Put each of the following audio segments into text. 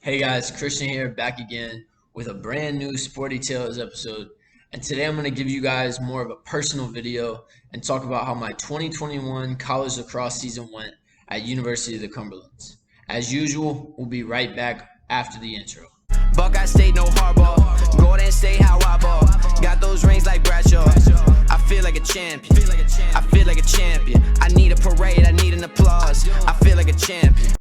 Hey guys, Christian here, back again with a brand new Sporty Tales episode. And today I'm going to give you guys more of a personal video and talk about how my 2021 college lacrosse season went at University of the Cumberlands. As usual, we'll be right back after the intro. Buckeye State, no hardball. Golden State, how I ball. Got those rings like Bradshaw. I feel like a champion. I feel like a champion. I need a parade, I need an applause. I feel like a champion.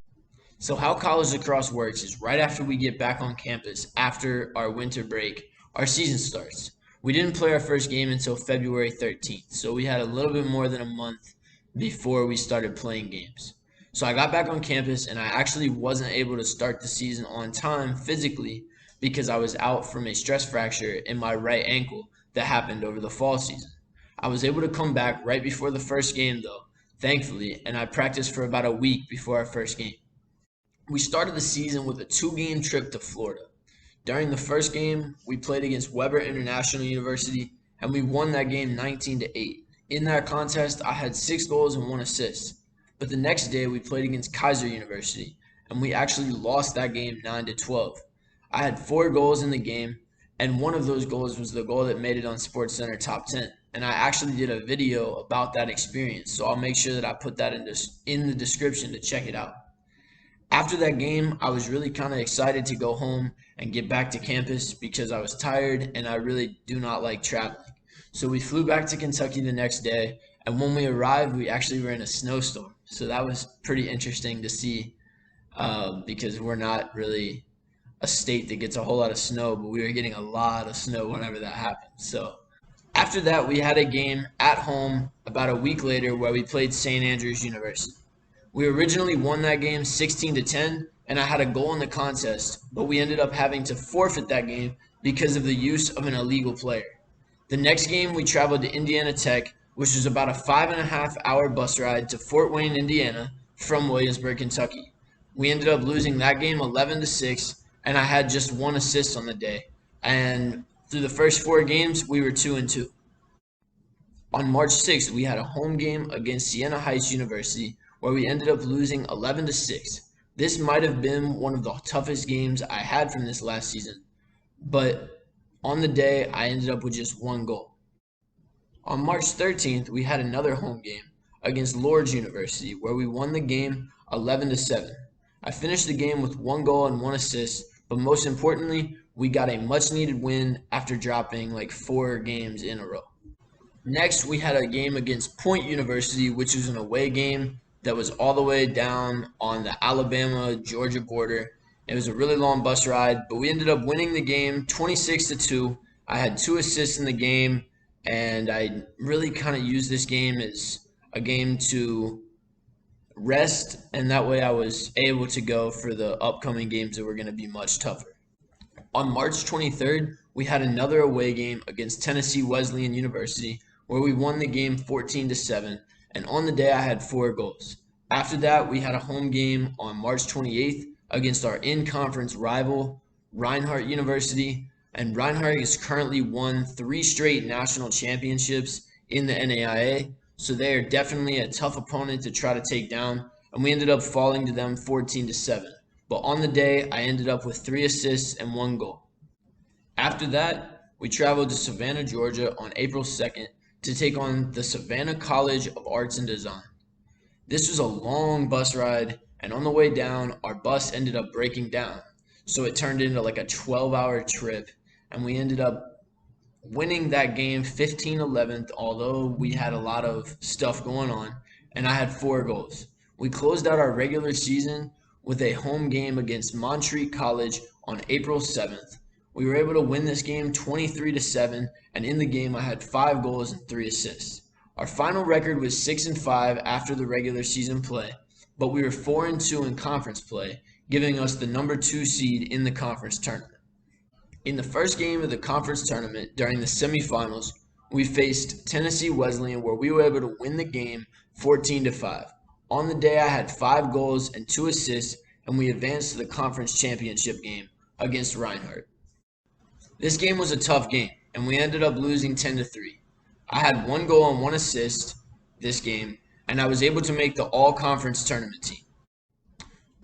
So how college lacrosse works is right after we get back on campus, after our winter break, our season starts. We didn't play our first game until February 13th, so we had a little bit more than a month before we started playing games. So I got back on campus and I actually wasn't able to start the season on time physically because I was out from a stress fracture in my right ankle that happened over the fall season. I was able to come back right before the first game though, thankfully, and I practiced for about a week before our first game. We started the season with a 2-game trip to Florida. During the first game, we played against Weber International University, and we won that game 19-8. In that contest, I had 6 goals and 1 assist. But the next day, we played against Kaiser University, and we actually lost that game 9-12. I had 4 goals in the game, and one of those goals was the goal that made it on SportsCenter Top 10. And I actually did a video about that experience, so I'll make sure that I put that in the description to check it out. After that game, I was really kind of excited to go home and get back to campus because I was tired and I really do not like traveling. So we flew back to Kentucky the next day, and when we arrived, we actually were in a snowstorm. So that was pretty interesting to see because we're not really a state that gets a whole lot of snow, but we were getting a lot of snow whenever that happened. So after that, we had a game at home about a week later where we played St. Andrews University. We originally won that game 16-10, and I had a goal in the contest, but we ended up having to forfeit that game because of the use of an illegal player. The next game, we traveled to Indiana Tech, which was about a 5.5-hour bus ride to Fort Wayne, Indiana, from Williamsburg, Kentucky. We ended up losing that game 11-6, and I had just 1 assist on the day. And through the first 4 games, we were 2-2. On March 6th, we had a home game against Siena Heights University, where we ended up losing 11-6. This might have been one of the toughest games I had from this last season, but on the day, I ended up with just 1 goal. On March 13th, we had another home game against Lourdes University, where we won the game 11-7. I finished the game with 1 goal and 1 assist, but most importantly, we got a much-needed win after dropping like 4 games in a row. Next, we had a game against Point University, which was an away game that was all the way down on the Alabama-Georgia border. It was a really long bus ride, but we ended up winning the game 26-2. I had 2 assists in the game, and I really kind of used this game as a game to rest, and that way I was able to go for the upcoming games that were going to be much tougher. On March 23rd, we had another away game against Tennessee Wesleyan University, where we won the game 14-7. And on the day, I had 4 goals. After that, we had a home game on March 28th against our in-conference rival, Reinhardt University. And Reinhardt has currently won 3 straight national championships in the NAIA. So they are definitely a tough opponent to try to take down. And we ended up falling to them 14-7. But on the day, I ended up with 3 assists and 1 goal. After that, we traveled to Savannah, Georgia on April 2nd to take on the Savannah College of Arts and Design. This was a long bus ride, and on the way down, our bus ended up breaking down. So it turned into like a 12-hour trip, and we ended up winning that game 15-11, although we had a lot of stuff going on, and I had 4 goals. We closed out our regular season with a home game against Montreat College on April 7th. We were able to win this game 23-7, and in the game I had 5 goals and 3 assists. Our final record was 6-5 after the regular season play, but we were 4-2 in conference play, giving us the number 2 seed in the conference tournament. In the first game of the conference tournament during the semifinals, we faced Tennessee Wesleyan, where we were able to win the game 14-5. On the day I had 5 goals and 2 assists, and we advanced to the conference championship game against Reinhardt. This game was a tough game, and we ended up losing 10-3. I had 1 goal and 1 assist this game, and I was able to make the all-conference tournament team.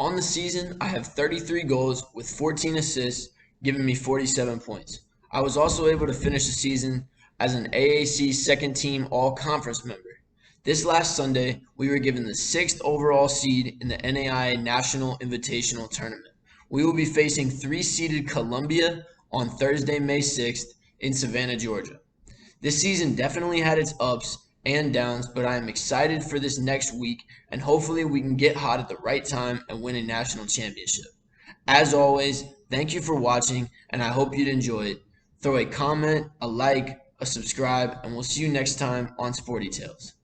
On the season, I have 33 goals with 14 assists, giving me 47 points. I was also able to finish the season as an AAC second team all conference member. This last Sunday, we were given the 6th overall seed in the NAI National Invitational Tournament. We will be facing 3-seeded Columbia on Thursday, May 6th in Savannah, Georgia. This season definitely had its ups and downs, but I am excited for this next week, and hopefully we can get hot at the right time and win a national championship. As always, thank you for watching, and I hope you'd enjoy it. Throw a comment, a like, a subscribe, and we'll see you next time on Sporty Tales.